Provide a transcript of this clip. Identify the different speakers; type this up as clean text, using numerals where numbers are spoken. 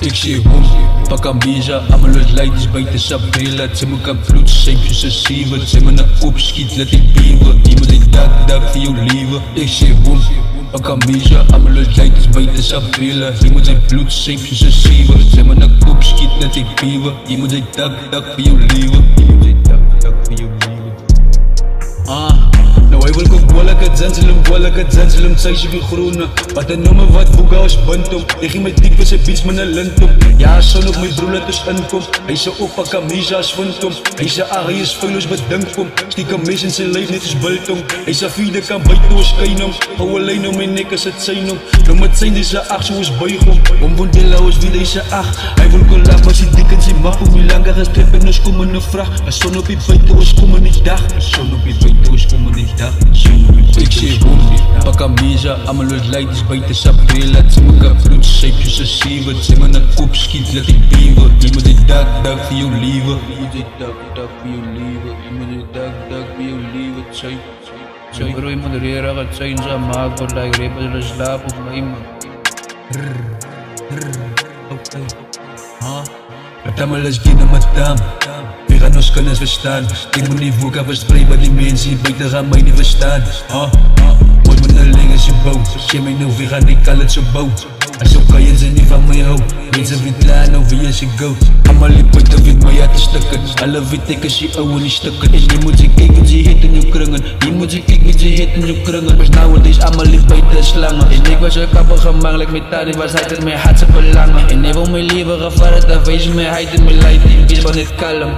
Speaker 1: Ik zie hom, pak amnesia, allemaal het leiders buiten Sabela. Ze me kan vloed, scheepjes ze sieven. Ze me naar opschiet, laat ik pieven. Iemand die dak voor jou leven. Ik zie hom, pak amnesia, allemaal het leiders buiten Sabela. Iemand die vloed, scheepjes ze sieven. Ze me naar opschiet, laat ik pieven. Iemand die dak voor jou leven. Iemand die dak voor jou leven. Nou hij wil ook wallak het zanselum, zij je weer groene. Wat een nummer wat boeken als bantom. Ik ging met diep in zijn beats met een lintom. Ja, son op mijn broer laat ons inkom. Hij zei oppak amnesia als vintom. Hij zei hij is vuil als bedankom. Stiekem mes in zijn lijf net als biltong. Hij zei vierde kan buiten als keinom. Hou alleen om mijn nek als het zijn om. Nou met zijn deze acht zoals buigom. Om wondela als wie deze acht. Hij wil kon laat maar dik in zijn mag. Om je langer als trip en als kom in een vraag. Als son op je buiten als kom in die dag. Son op je buiten als kom in die dag. Ik zie hom, pak amnesia, allemaal het leiders buiten Sabela. Ze me kan vloed, scheepjes ze sieven. Ze me naar kop schiet, laat ik pieven. Iemand die dak voor jou leven. Iemand die dak voor jou leven. Iemand die dak voor jou leven. Zij bro, je moet reren, het zijn ze maak. Voor dat ik repen zullen slapen op mij man. Het allemaal is geen madame. We gaan ons kennis verstaan. Ik moet niet voeken verspreiden wat die mensen buiten gaan mij niet verstaan. Moet me een ling als je bouw. Geef mij nou weer gaan ik al het zo bouw. Als ook kan je ze niet van mij houden. Mensen weten klaar over wie je go. Allemaal die buiten weet mij uit te stukken. Alle weet ik als je ouwe niet stukken. En je moet ze kijken wat je heet in je kringen. Je moet ze kijken wat je heet in je kringen. Maar nowadays allemaal die buiten slangen. En ik was zo kapper gemakkelijk met dat. Ik was uit in mijn hart ze belangen. En ik wil mijn leven gevaren. Dat wees mij uit in mijn lijf. Ik ben net kalm.